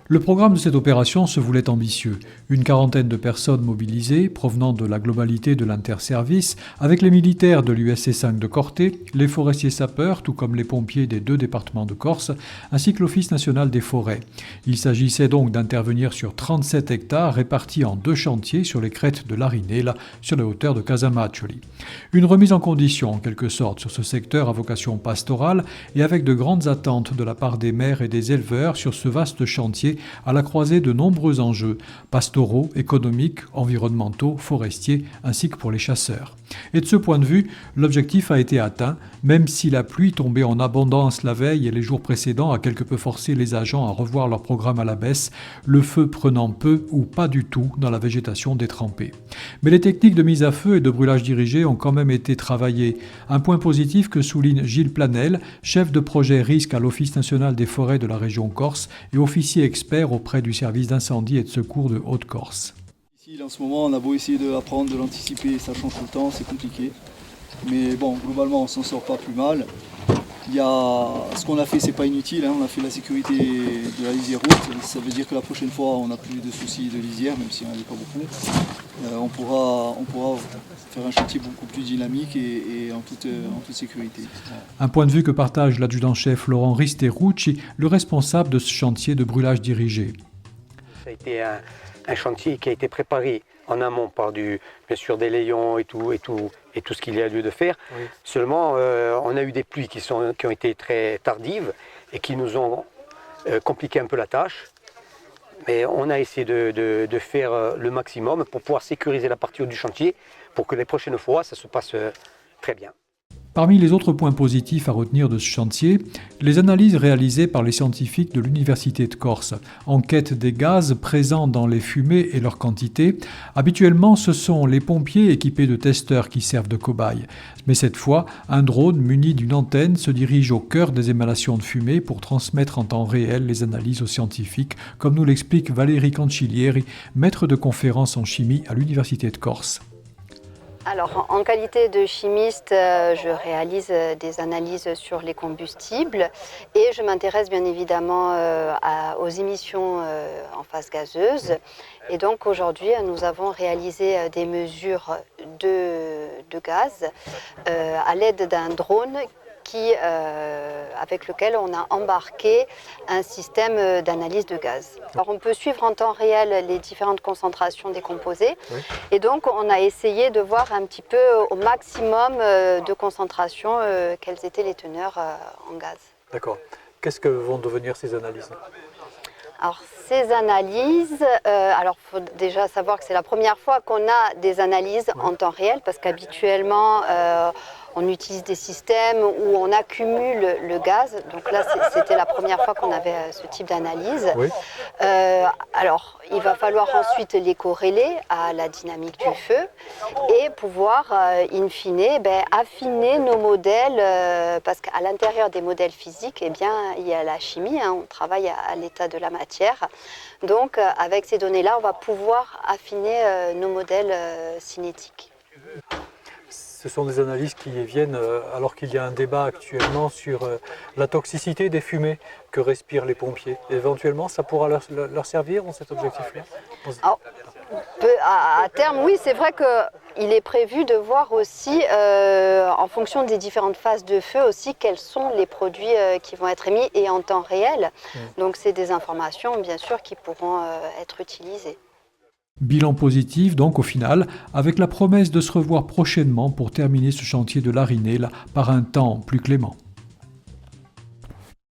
Le programme de cette opération se voulait ambitieux. Une quarantaine de personnes mobilisées, provenant de la globalité de l'interservice, avec les militaires de l'USC 5 de Corté, les forestiers sapeurs, tout comme les pompiers des 2 départements de Corse, ainsi que l'Office national des forêts. Il s'agissait donc d'intervenir sur 37 hectares répartis en 2 chantiers sur les crêtes de l'Arinela, sur les hauteurs de Casamaccioli. Une remise en condition, en quelque sorte, sur ce secteur à vocation pastorale et avec de grandes attentes de la part des maires et des éleveurs sur ce vaste chantier à la croisée de nombreux enjeux, pastoraux, économiques, environnementaux, forestiers, ainsi que pour les chasseurs. Et de ce point de vue, l'objectif a été atteint, même si la pluie tombée en abondance la veille et les jours précédents a quelque peu forcé les agents à revoir leur programme à la baisse, le feu prenant peu ou pas du tout dans la végétation détrempée. Mais les techniques de mise à feu et de brûlage dirigé ont quand même été travaillées. Un point positif que souligne Gilles Planel, chef de projet risque à l'Office national des forêts de la région Corse et officier expert auprès du service d'incendie et de secours de Haute-Corse. Ici, en ce moment, on a beau essayer d'apprendre, de l'anticiper, ça change tout le temps, c'est compliqué. Mais bon, globalement, on s'en sort pas plus mal. Ce qu'on a fait, c'est pas inutile, on a fait la sécurité de la lisière haute. Ça veut dire que la prochaine fois, on n'a plus de soucis de lisière, même si on n'en a pas beaucoup. On pourra faire un chantier beaucoup plus dynamique et en toute sécurité. Un point de vue que partage l'adjudant-chef Laurent Risterucci, le responsable de ce chantier de brûlage dirigé. Ça a été un chantier qui a été préparé en amont par bien sûr des layons et tout ce qu'il y a lieu de faire. Oui. Seulement, on a eu des pluies qui ont été très tardives et qui nous ont compliqué un peu la tâche. Mais on a essayé de faire le maximum pour pouvoir sécuriser la partie haute du chantier pour que les prochaines fois, ça se passe très bien. Parmi les autres points positifs à retenir de ce chantier, les analyses réalisées par les scientifiques de l'Université de Corse, enquête des gaz présents dans les fumées et leur quantité. Habituellement, ce sont les pompiers équipés de testeurs qui servent de cobayes. Mais cette fois, un drone muni d'une antenne se dirige au cœur des émanations de fumée pour transmettre en temps réel les analyses aux scientifiques, comme nous l'explique Valérie Cancilieri, maître de conférence en chimie à l'Université de Corse. Alors, en qualité de chimiste, je réalise des analyses sur les combustibles et je m'intéresse bien évidemment aux émissions en phase gazeuse. Et donc aujourd'hui, nous avons réalisé des mesures de gaz à l'aide d'un drone avec lequel on a embarqué un système d'analyse de gaz. Alors on peut suivre en temps réel les différentes concentrations des composés, oui. Et donc on a essayé de voir un petit peu au maximum de concentration quelles étaient les teneurs en gaz. D'accord. Qu'est-ce que vont devenir ces analyses ? Alors ces analyses, il faut déjà savoir que c'est la première fois qu'on a des analyses en temps réel parce qu'habituellement on utilise des systèmes où on accumule le gaz. Donc là, c'était la première fois qu'on avait ce type d'analyse. Oui. Alors, il va falloir ensuite les corréler à la dynamique du feu et pouvoir, in fine, affiner nos modèles parce qu'à l'intérieur des modèles physiques, il y a la chimie, on travaille à l'état de la matière. Donc, avec ces données-là, on va pouvoir affiner nos modèles cinétiques. Ce sont des analyses qui viennent alors qu'il y a un débat actuellement sur la toxicité des fumées que respirent les pompiers. Éventuellement, ça pourra leur servir dans cet objectif-là ? À terme, oui, c'est vrai qu'il est prévu de voir aussi, en fonction des différentes phases de feu aussi, quels sont les produits qui vont être émis et en temps réel. Donc c'est des informations, bien sûr, qui pourront être utilisées. Bilan positif donc au final, avec la promesse de se revoir prochainement pour terminer ce chantier de l'Arinela par un temps plus clément.